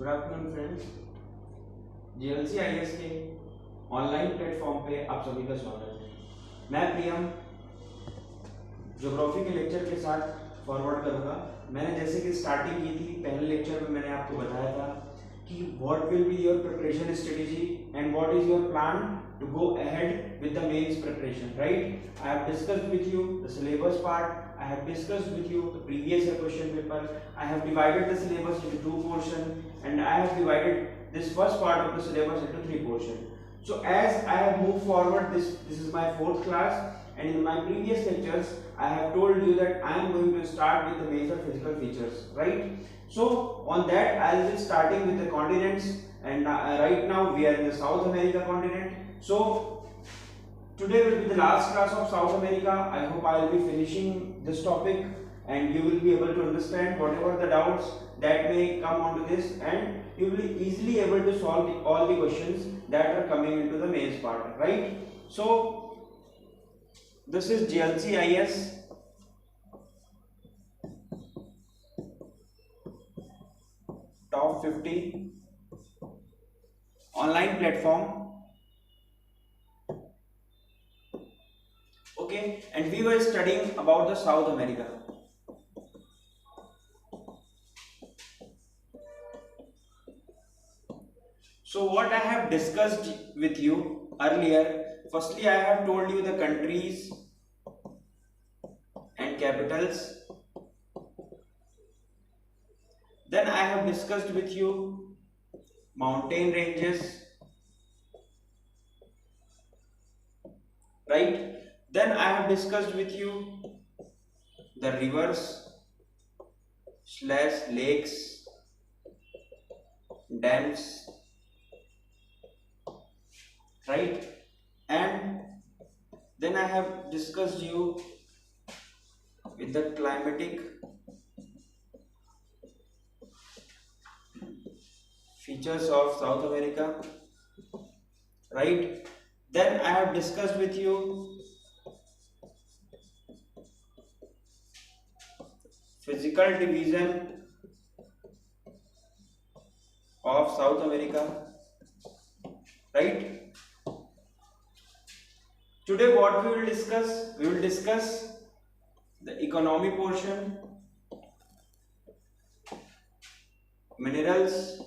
Good afternoon friends. GLCIS के online platform पे आप सभी का स्वागत है। मैं प्रियम ज्योग्राफी के लेक्चर के साथ फॉरवर्ड करूंगा। मैंने जैसे कि स्टार्टिंग की थी, पहले लेक्चर में मैंने आपको बताया था कि what will be your preparation strategy and what is your plan to go ahead with the mains preparation, right? I have discussed with you the syllabus part. I have discussed with you the previous year question paper. I have divided the syllabus into two portions, and I have divided this first part of the syllabus into three portions. So as I have moved forward, this is my fourth class, and in my previous lectures I have told you that I am going to start with the major physical features, right? So on that I will be starting with the continents, and right now we are in the South America continent. So today will be the last class of South America. I hope I will be finishing this topic and you will be able to understand whatever the doubts that may come onto this, and you will be easily able to solve all the questions that are coming into the mains part, right? So this is GLCIS top 50 online platform. Okay, and we were studying about the South America. So what I have discussed with you earlier, firstly I have told you the countries and capitals. Then I have discussed with you mountain ranges, right? Then I have discussed with you the rivers / lakes, dams, right? And then I have discussed you with the climatic features of South America, right? Then I have discussed with you physical division of South America, right? Today what we will discuss? We will discuss the economy portion, minerals,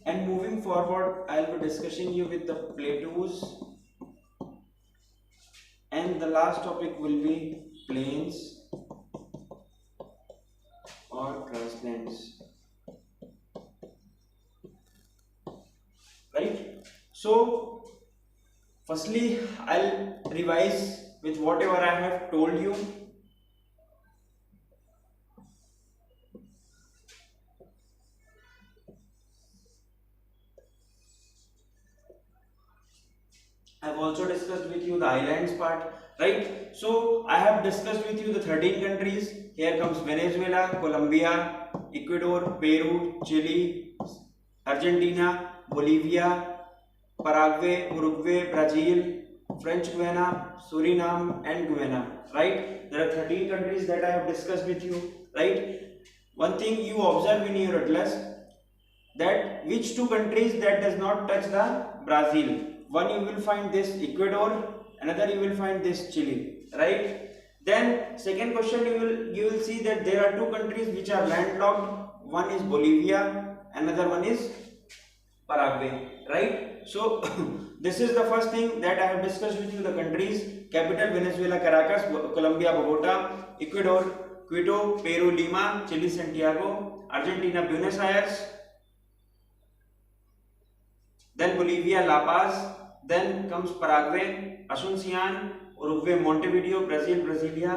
and moving forward I will be discussing you with the plateaus, and the last topic will be plains or grasslands, right? So firstly I'll revise with whatever I have told you. I have also discussed with you the islands part, right? So I have discussed with you the 13 countries. Here comes Venezuela, Colombia, Ecuador, Peru, Chile, Argentina, Bolivia, Paraguay, Uruguay, Brazil, French Guiana, Suriname, and Guyana, right? There are 13 countries that I have discussed with you, right? One thing you observe in your atlas, that which two countries that does not touch the Brazil. One you will find this Ecuador, another you will find this Chile, right? Then second question, you will see that there are two countries which are landlocked. One is Bolivia, another one is Paraguay, right? So this is the first thing that I have discussed with you, the countries: capital Venezuela Caracas, Colombia Bogota, Ecuador Quito, Peru Lima, Chile Santiago, Argentina Buenos Aires, then Bolivia La Paz, then comes Paraguay Asuncion, Uruguay Montevideo, Brazil Brasilia,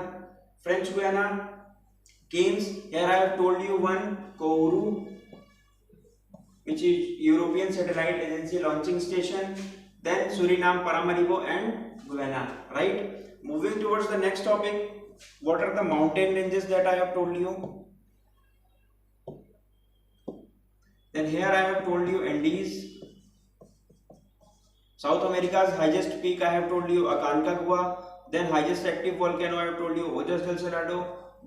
French Guiana Cairns. Here I have told you one, Kourou, which is European Satellite Agency launching station. Then Suriname, Paramaribo, and Guyana, right? Moving towards the next topic, what are the mountain ranges that I have told you? Then here I have told you Andes. South America's highest peak I have told you Aconcagua. Then highest active volcano I have told you Ojos del Salado.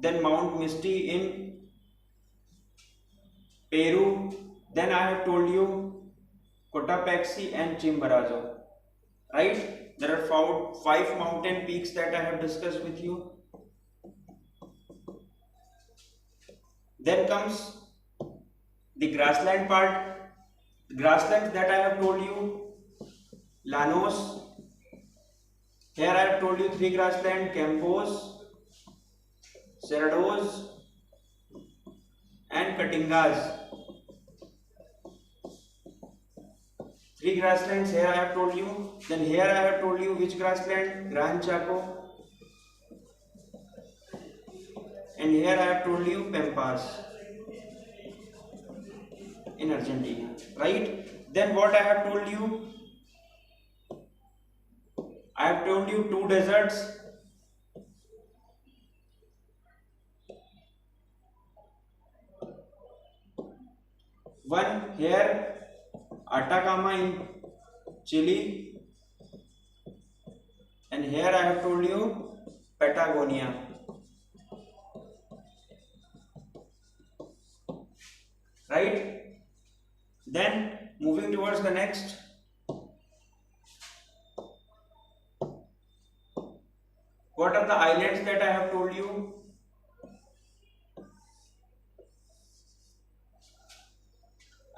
then Mount Misty in Peru, then I have told you Cotopaxi and Chimborazo, right? There are five mountain peaks that I have discussed with you. Then comes the grassland part. The grasslands that I have told you, Llanos. Here I have told you three grassland: Campos, Cerrados, and Caatingas. Three grasslands here I have told you. Then here I have told you which grassland? Gran Chaco. And here I have told you Pampas in Argentina, right? Then what I have told you? I have told you two deserts. One here, Atacama in Chile, and here I have told you Patagonia. Right? Then moving towards the next. What are the islands that I have told you?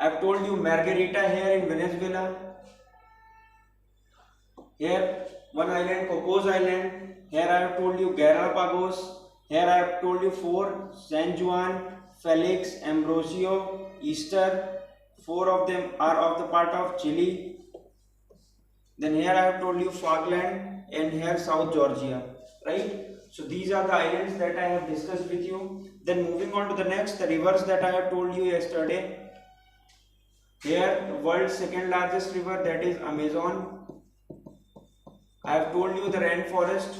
I have told you Margarita here in Venezuela. Here one island, Cocos Island. Here I have told you Galapagos. Here I have told you four: San Juan, Felix, Ambrosio, Easter. Four of them are of the part of Chile. Then here I have told you Falkland, and here South Georgia, right? So these are the islands that I have discussed with you. Then moving on to the next, the rivers that I have told you yesterday. Here the world's second largest river, that is Amazon. I have told you the rainforest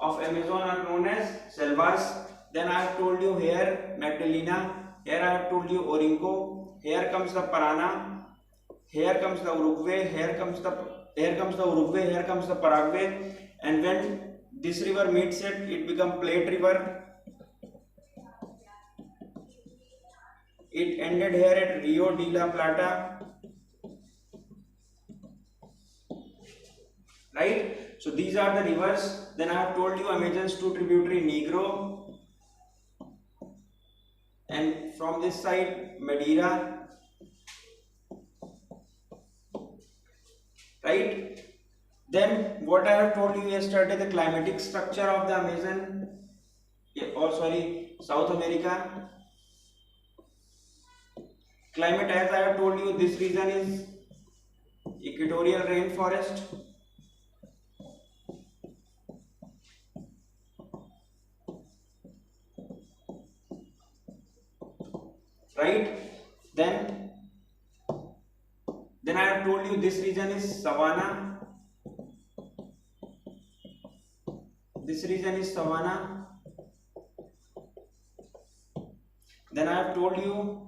of Amazon are known as selvas. Then I have told you here Magdalena. Here I have told you Orinoco. Here comes the Parana. Here comes the Uruguay. Here comes the Uruguay. Here comes the Paraguay. And when this river meets it becomes Plate River. It ended here at Rio de la Plata. Right? So these are the rivers. Then I have told you Amazon's two tributary, Negro, and from this side Madeira. Right? Then what I have told you yesterday, the climatic structure of the Amazon, South America. Climate, as I have told you, this region is equatorial rainforest. Right? Then I have told you this region is savanna. This region is savanna. Then I have told you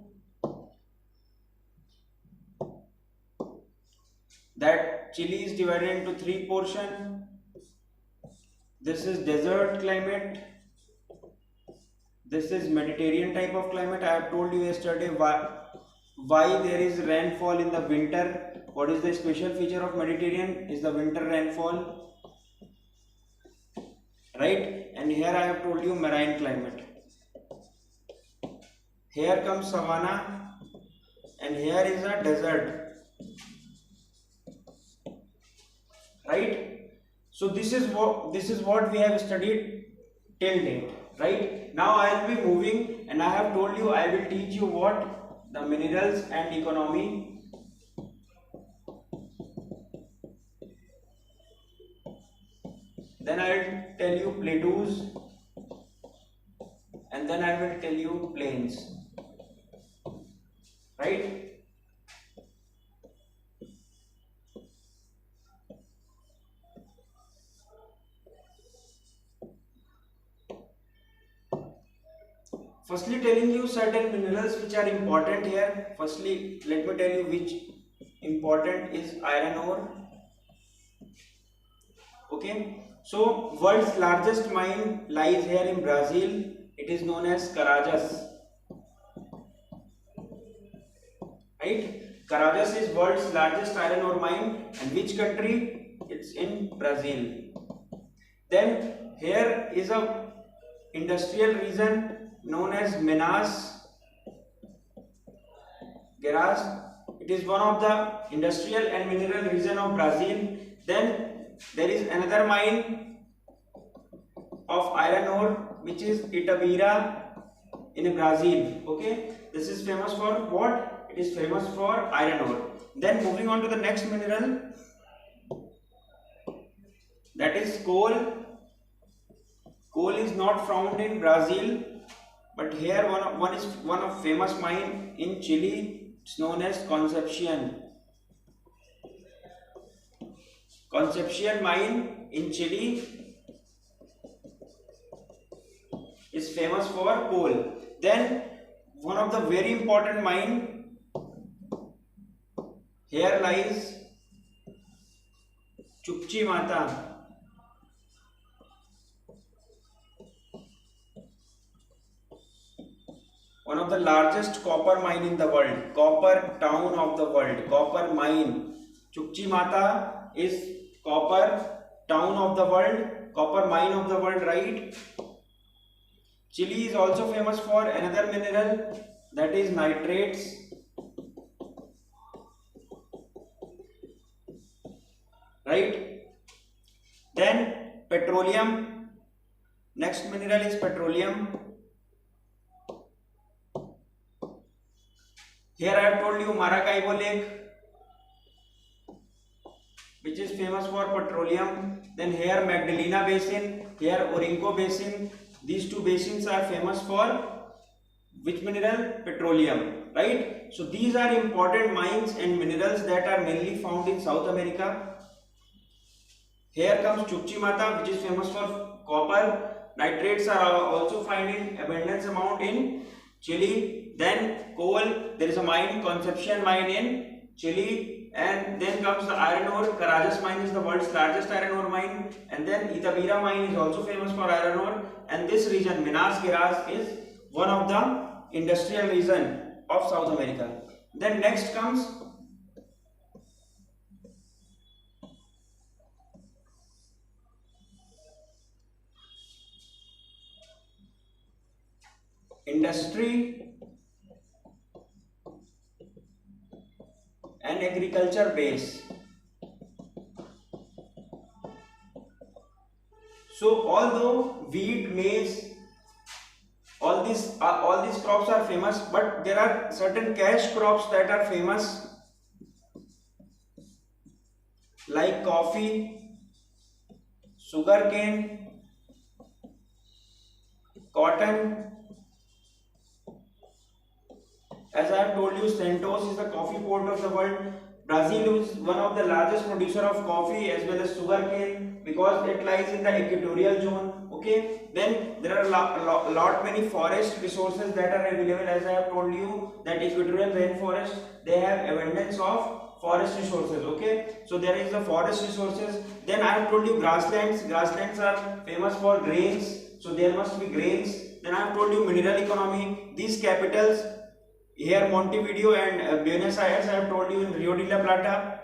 that Chile is divided into three portions. This is desert climate. This is Mediterranean type of climate. I have told you yesterday why there is rainfall in the winter. What is the special feature of Mediterranean? Is the winter rainfall. Right? And here I have told you marine climate. Here comes savanna and here is a desert. Right? So this is what we have studied till date. Right? Now I will be moving, and I have told you I will teach you what? The minerals and economy. Then I will tell you plateaus, and then I will tell you plains. Right? Firstly, telling you certain minerals which are important here. Firstly, let me tell you which important is iron ore. Okay, so world's largest mine lies here in Brazil. It is known as Carajás. Right? Carajás is world's largest iron ore mine, and which country? It's in Brazil. Then here is a industrial region known as Minas Gerais. It is one of the industrial and mineral region of Brazil. Then there is another mine of iron ore which is Itabira in Brazil. Okay, this is famous for what? It is famous for iron ore. Then moving on to the next mineral, that is coal. Coal is not found in Brazil, but here one of famous mine in Chile. It's known as Concepcion. Concepcion mine in Chile is famous for coal. Then one of the very important mine here lies Chuquicamata. One of the largest copper mine in the world, copper town of the world, copper mine. Chuquicamata is copper town of the world, copper mine of the world, right? Chile is also famous for another mineral, that is nitrates. Right? Then petroleum. Next mineral is petroleum. Here I have told you Maracaibo Lake, which is famous for petroleum. Then here Magdalena Basin, here Orinoco Basin. These two basins are famous for which mineral? Petroleum, right? So these are important mines and minerals that are mainly found in South America. Here comes Chuquicamata, which is famous for copper. Nitrates are also found in abundance amount in Chile. Then coal, there is a mine, Concepcion mine in Chile, and then comes the iron ore. Carajás mine is the world's largest iron ore mine, and then Itabira mine is also famous for iron ore, and this region, Minas Gerais, is one of the industrial region of South America. Then next comes industry and agriculture base. So although wheat, maize, all these crops are famous, but there are certain cash crops that are famous, like coffee, sugarcane, cotton. As I have told you, Santos is the coffee port of the world. Brazil is one of the largest producer of coffee as well as sugarcane because it lies in the equatorial zone. Okay, then there are lot many forest resources that are available. As I have told you that equatorial rainforest, they have abundance of forest resources. Okay, so there is the forest resources. Then I have told you grasslands. Grasslands are famous for grains, so there must be grains. Then I have told you mineral economy. These capitals, here Montevideo and Buenos Aires, I have told you in Rio de la Plata.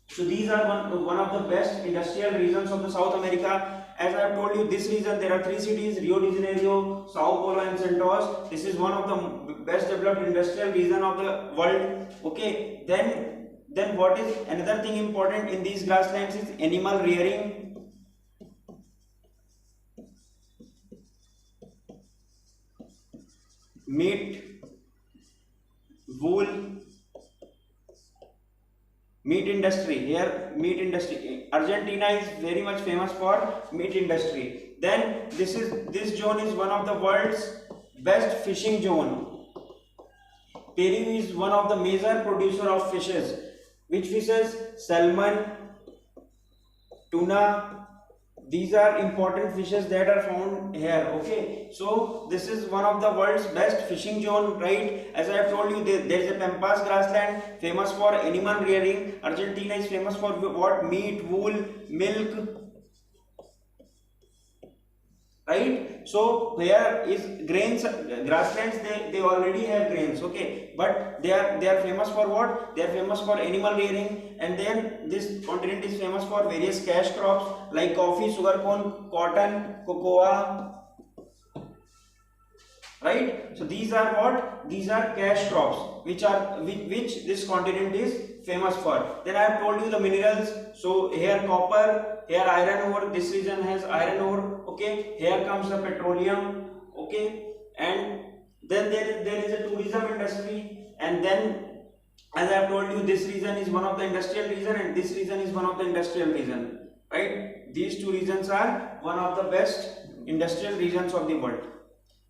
So these are one of the best industrial regions of the South America. As I have told you, this region there are three cities: Rio de Janeiro, Sao Paulo, and Santos. This is one of the best developed industrial region of the world. Okay, then what is another thing important in these grasslands is animal rearing. Meat, wool, meat industry. Here meat industry, Argentina is very much famous for meat industry. Then this zone is one of the world's best fishing zone. Peru is one of the major producer of fishes. Which fishes? Salmon, tuna. These are important fishes that are found here. Okay, so this is one of the world's best fishing zone, right? As I have told you, there is a Pampas grassland famous for animal rearing. Argentina is famous for what? Meat, wool, milk. right? So here is grains, grasslands, they already have grains, okay, but they are famous for what? They are famous for animal rearing. And then this continent is famous for various cash crops like coffee, sugarcane, cotton, cocoa, right? So these are what? These are cash crops which this continent is famous for. Then I have told you the minerals. So here copper, here iron ore, this region has iron ore, okay. Here comes the petroleum, okay. And then there is a tourism industry. And then, as I have told you, this region is one of the industrial region and this region is one of the industrial region, right? These two regions are one of the best industrial regions of the world.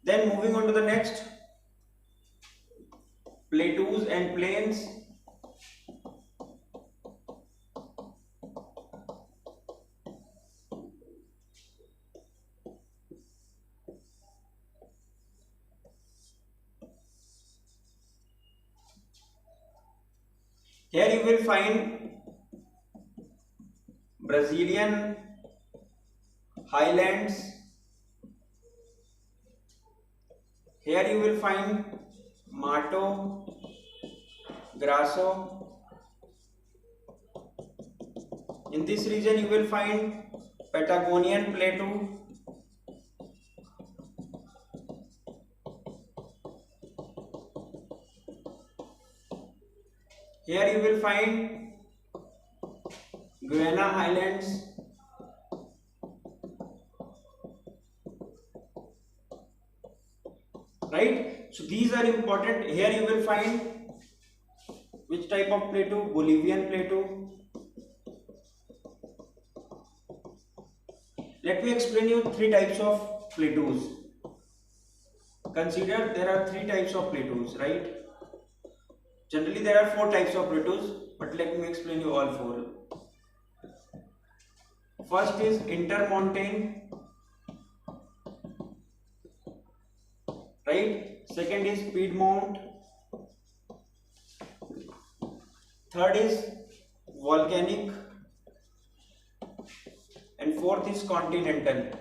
Then moving on to the next, plateaus and plains. Here you will find Brazilian highlands. Here you will find Mato Grosso. In this region you will find Patagonian Plateau. Here you will find Guiana Highlands. Right? So these are important. Here you will find which type of plateau? Bolivian plateau. Let me explain you three types of plateaus. Consider there are three types of plateaus, right? Generally there are four types of plateaus, but let me explain you all four. First is intermontane, right? Second is Piedmont. Third is volcanic. And fourth is continental.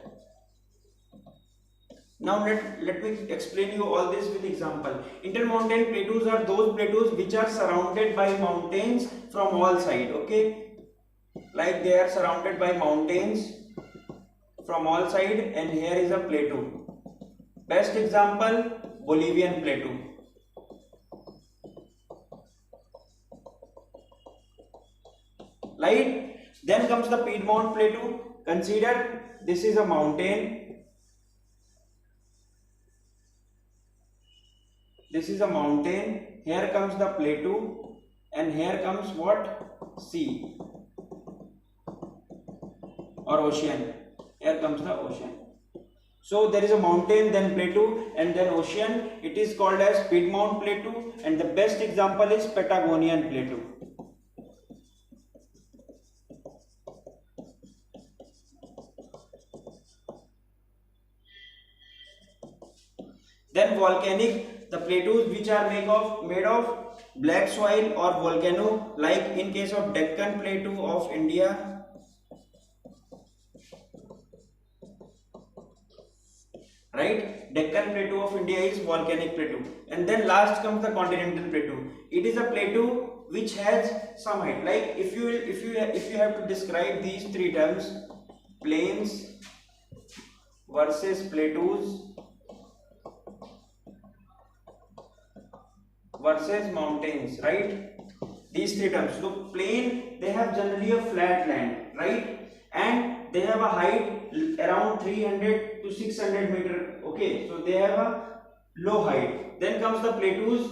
Now let me explain you all this with example. Intermontane plateaus are those plateaus which are surrounded by mountains from all sides, okay? Like they are surrounded by mountains from all sides, and here is a plateau. Best example, Bolivian plateau. Right? Then comes the Piedmont plateau. Consider this is a mountain. This is a mountain. Here comes the plateau, and here comes what? Sea or ocean. Here comes the ocean. So there is a mountain, then plateau, and then ocean. It is called as Piedmont plateau, and the best example is Patagonian plateau. Then volcanic, the plateaus which are made of black soil or volcano, like in case of Deccan Plateau of India. Right? Deccan Plateau of India is volcanic plateau. And then last comes the continental plateau. It is a plateau which has some height. Like if you have to describe these three terms, plains versus plateaus versus mountains, right? These three terms. So plain, they have generally a flat land, right? And they have a height around 300 to 600 meter, okay? So they have a low height. Then comes the plateaus.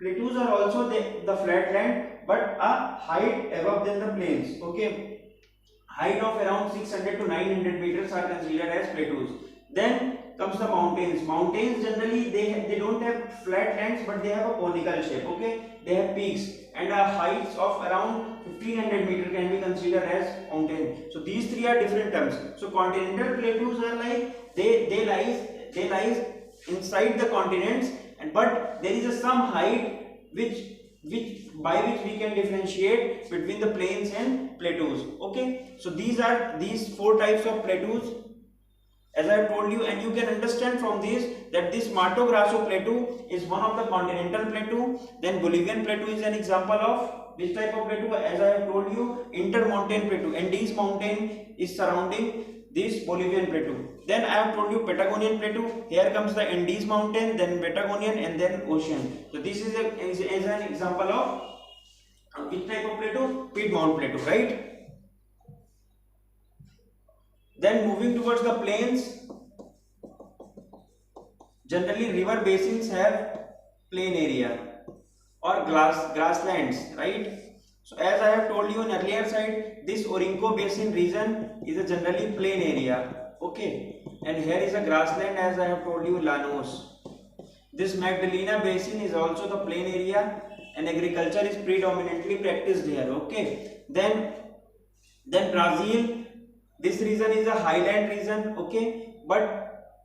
Plateaus are also the flat land, but a height above than the plains, okay? Height of around 600 to 900 meters are considered as plateaus. Then comes the mountains. Mountains generally they don't have flat lands, but they have a conical shape, okay? They have peaks, and a heights of around 1500 meter can be considered as mountain. So these three are different terms. So continental plateaus are like they lies inside the continents, and but there is some height by which we can differentiate between the plains and plateaus, okay? So these four types of plateaus. as I have told you, and you can understand from this that this Mato Grosso plateau is one of the continental plateau. Then Bolivian plateau is an example of which type of plateau? As I have told you, intermountain plateau. Andes mountain is surrounding this Bolivian plateau. Then I have told you Patagonian plateau. Here comes the Andes mountain, then Patagonian, and then ocean. So this is an example of which type of plateau? Piedmont plateau, right? Then moving towards the plains, generally river basins have plain area or grasslands, right? So as I have told you in earlier slide, this Orinoco Basin region is a generally plain area, okay? And here is a grassland, as I have told you, Llanos. This Magdalena Basin is also the plain area, and agriculture is predominantly practiced here, okay? Then Brazil. This region is a highland region, okay, but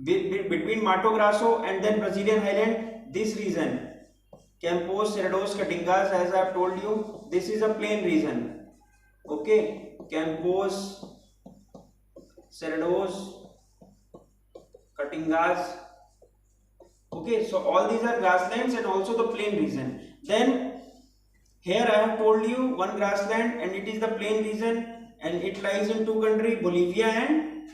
between Mato Grosso and then Brazilian highland, this region, Campos, Cerrados, Caatingas, as I have told you, this is a plain region, okay, Campos, Cerrados, Caatingas, okay, so all these are grasslands and also the plain region. Then here I have told you one grassland and it is the plain region, and it lies in two countries, Bolivia, and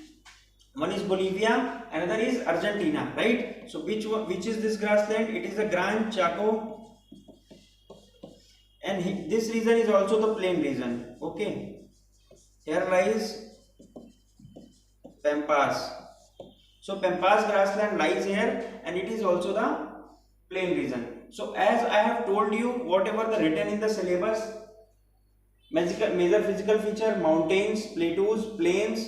one is Bolivia, another is Argentina, right? So which is this grassland? It is the Gran Chaco, and this region is also the plain region, okay. Here lies Pampas. So Pampas grassland lies here, and it is also the plain region. So as I have told you, whatever the written in the syllabus, major physical feature, mountains, plateaus, plains,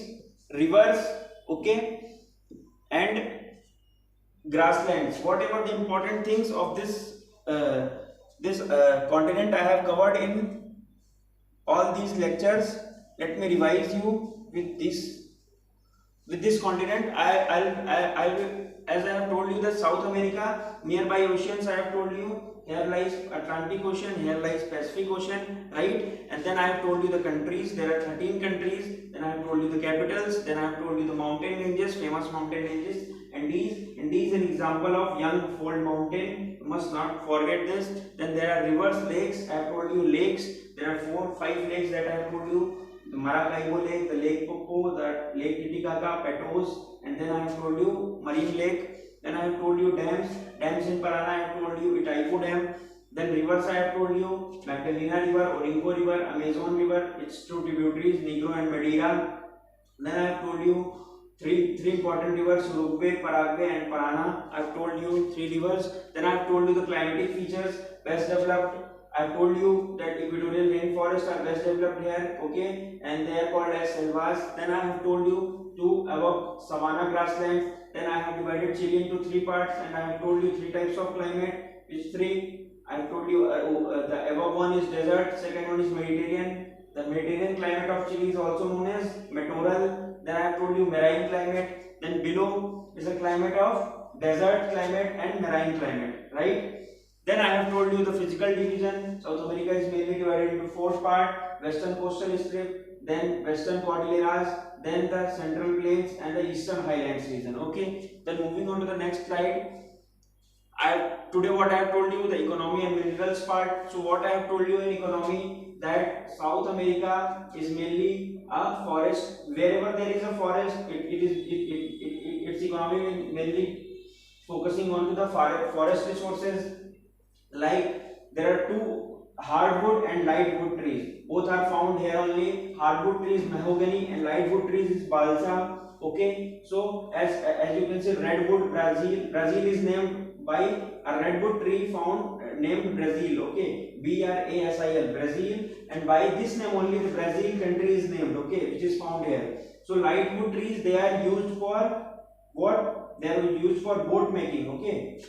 rivers, okay, and grasslands, whatever the important things of this continent I have covered in all these lectures. Let me revise you with this continent. I will, as I have told you, the South America, nearby oceans I have told you. Here lies Atlantic Ocean, here lies Pacific Ocean, right? And then I have told you the countries, there are 13 countries, then I have told you the capitals, then I have told you the mountain ranges, famous mountain ranges, and these an example of young fold mountain, you must not forget this. Then there are rivers, lakes, I have told you lakes, there are 4-5 lakes that I have told you, the Maracaibo Lake, the Lake Popo, the Lake Titicaca, Patos, and then I have told you Marine Lake. Then I have told you dams in Parana, I have told you Itaipu Dam. Then rivers I have told you Magdalena River, Orinoco River, Amazon River, its two tributaries Negro and Madeira. Then I have told you three important rivers, Uruguay, Paraguay, and Parana. I have told you 3 rivers. Then I have told you the climatic features, best developed. I have told you that equatorial rainforests are best developed here, okay, and they are called as selvas. Then I have told you 2 above savanna grasslands. Then I have divided Chile into 3 parts, and I have told you 3 types of climate. Which 3? I have told you the above one is desert, second one is Mediterranean. The Mediterranean climate of Chile is also known as littoral. Then I have told you marine climate. Then below is a climate of desert climate and marine climate, right? Then I have told you the physical division. South America is mainly divided into 4 parts: Western coastal strip, then Western Cordilleras, then the Central Plains, and the Eastern Highlands region. Okay. Then moving on to the next slide. Today what I have told you, the economy and minerals part. So what I have told you in economy, that South America is mainly a forest. Wherever there is a forest, its economy is mainly focusing on to the forest resources. Like there are 2 hardwood and lightwood trees. Both are found here only. Hardwood tree is mahogany and lightwood trees is balsam. Okay. So as you can see, redwood, Brazil is named by a redwood tree found named Brazil. Okay. Brasil, Brazil, and by this name only the Brazil country is named. Okay, which is found here. So lightwood trees, they are used for what? They are used for boat making. Okay.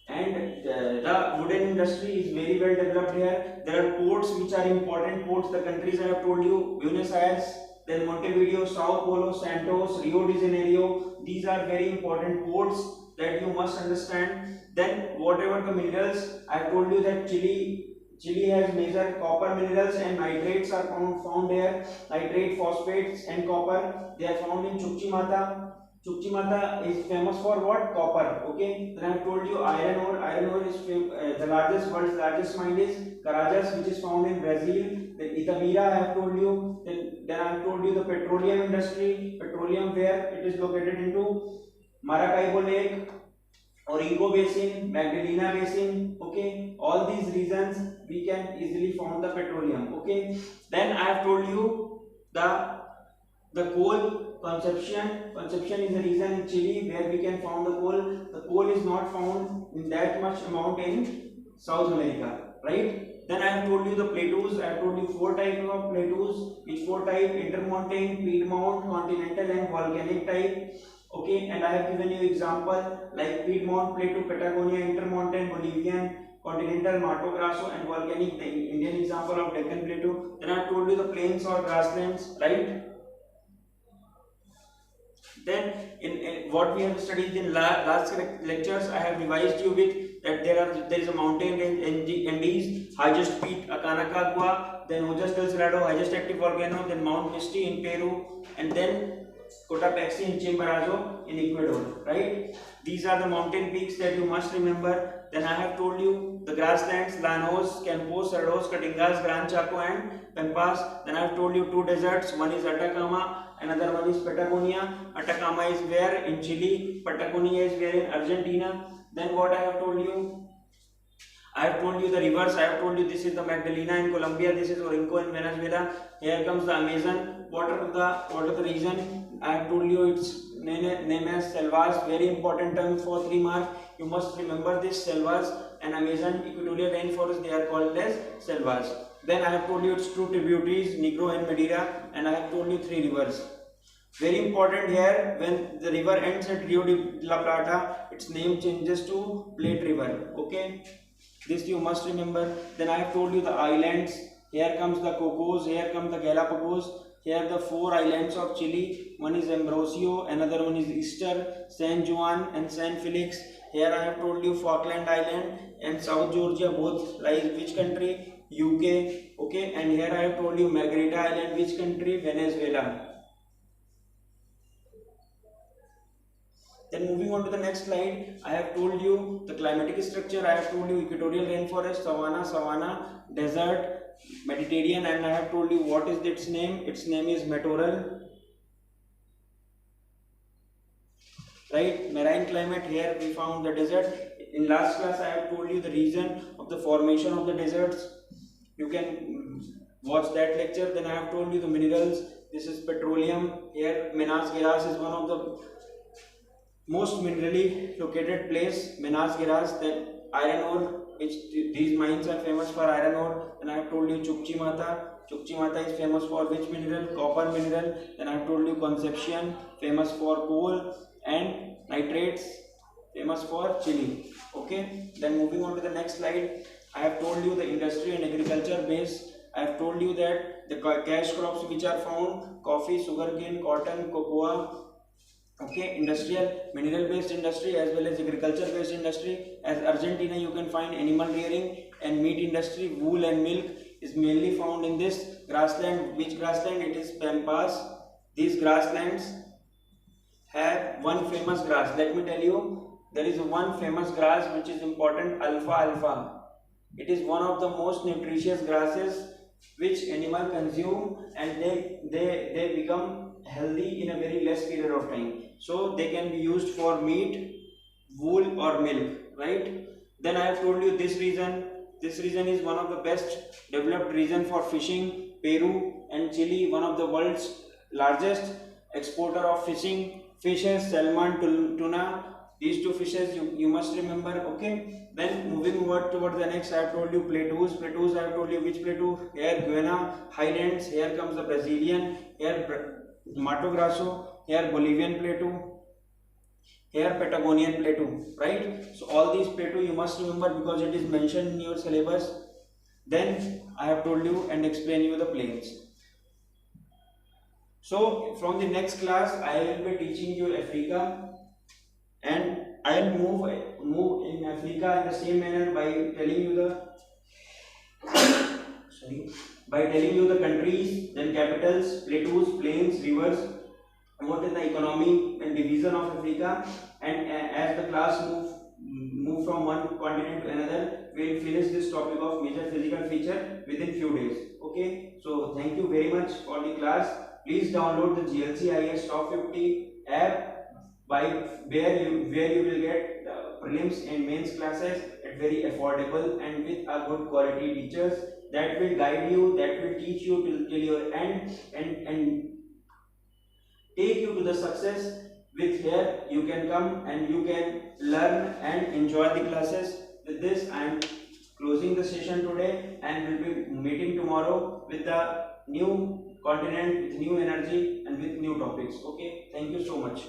And the wooden industry is very well developed here. There are ports which are important ports. The countries I have told you: Buenos Aires, then Montevideo, Sao Paulo, Santos, Rio de Janeiro. These are very important ports that you must understand. Then whatever the minerals, I have told you that Chile, Chile has major copper minerals and nitrates are found here. Nitrate, phosphates and copper, they are found in Chukchi Mata. Chukchi Mata is famous for what? Copper. Okay, then I have told you iron ore. Iron ore is the world's largest mine is Carajás, which is found in Brazil. Then Itabira I have told you. Then I have told you the petroleum industry. Petroleum, where it is located into Maracaibo Lake, Orinco Basin, Magdalena Basin. Okay, all these regions we can easily found the petroleum. Okay, then I have told you the coal consumption. Consumption is a region in Chile where we can find the coal. The coal is not found in that much amount in South America, right? Then I have told you the plateaus. I have told you 4 types of plateaus. Which 4 type? Intermontane, Piedmont, continental and volcanic type. Okay, and I have given you example like Piedmont Plateau, Patagonia, Intermontane, Bolivian, continental, Mato Grosso and volcanic, the Indian example of Deccan Plateau. Then I have told you the plains or grasslands, right? Then in what we have studied in last lectures, I have revised you with that there is a mountain range Andes, highest peak Aconcagua, then Ojos del Cerrado, highest active volcano, then Mount Misti in Peru, and then Cotopaxi in Chimborazo in Ecuador, right? These are the mountain peaks that you must remember. Then I have told you the grasslands, Llanos, Campos, Cerros, Caatingas, Gran Chaco and Pampas. Then I have told you 2 deserts, one is Atacama, another one is Patagonia. Atacama is where? In Chile. Patagonia is where? In Argentina. Then what I have told you? I have told you the rivers. I have told you this is the Magdalena in Colombia, this is Orinco in Venezuela. Here comes the Amazon. What are the region? I have told you its name as selvas. Very important term for 3 marks. You must remember this selvas and Amazon equatorial rainforest. They are called as selvas. Then I have told you its 2 tributaries, Negro and Madeira, and I have told you 3 rivers. Very important here, when the river ends at Rio de la Plata, its name changes to Plate River. Okay, this you must remember. Then I have told you the islands. Here comes the Cocos, here comes the Galapagos. Here the 4 islands of Chile. One is Ambrosio, another one is Easter, San Juan and San Felix. Here I have told you Falkland Island and South Georgia, both lies which country? UK. Okay, and here I have told you Margarita Island, which country? Venezuela. Then moving on to the next slide, I have told you the climatic structure. I have told you equatorial rainforest, savanna, desert, Mediterranean, and I have told you what is its name. Its name is littoral. Right, marine climate. Here we found the desert. In last class I have told you the reason of the formation of the deserts. You can watch that lecture. Then I have told you the minerals. This is petroleum. Here Minas Gerais is one of the most minerally located place. Minas Gerais. Then iron ore, which these mines are famous for iron ore. And I have told you Chukchi Mata. Chukchi Mata is famous for which mineral? Copper mineral. Then I have told you Concepcion, famous for coal, and nitrates, famous for Chile. Okay, then moving on to the next slide, I have told you the industry and agriculture base. I have told you that the cash crops which are found: coffee, sugarcane, cotton, cocoa. Okay, industrial, mineral based industry as well as agriculture based industry. As Argentina, you can find animal rearing and meat industry. Wool and milk is mainly found in this grassland. Which grassland? It is Pampas. These grasslands have one famous grass. Let me tell you, there is one famous grass which is important, alfalfa. It is one of the most nutritious grasses which animal consume, and they become healthy in a very less period of time. So they can be used for meat, wool or milk, right? Then I have told you this region. This region is one of the best developed region for fishing. Peru and Chile, one of the world's largest exporter of fishing fishes, salmon, tuna. These 2 fishes you must remember. Okay, then moving over towards the next, I have told you plateaus. I have told you which plateau. Here Guiana Highlands. Here comes the Brazilian. Here Mato Grosso. Here Bolivian plateau. Here Patagonian plateau. Right. So all these plateau you must remember because it is mentioned in your syllabus. Then I have told you and explain you the plains. So from the next class I will be teaching you Africa, and I will move in Africa in the same manner by telling you the sorry, by telling you the countries, then capitals, plateaus, plains, rivers, what is the economy and division of Africa, and as the class move from one continent to another, we will finish this topic of major physical feature within few days. Okay, so thank you very much for the class. Please download the GLCIS Top 50 app by where you will get the prelims and mains classes at very affordable and with a good quality teachers that will guide you, that will teach you till your end, and take you to the success. With here you can come and you can learn and enjoy the classes. With this I am closing the session today, and will be meeting tomorrow with the new continent, with new energy and with new topics. Okay, thank you so much.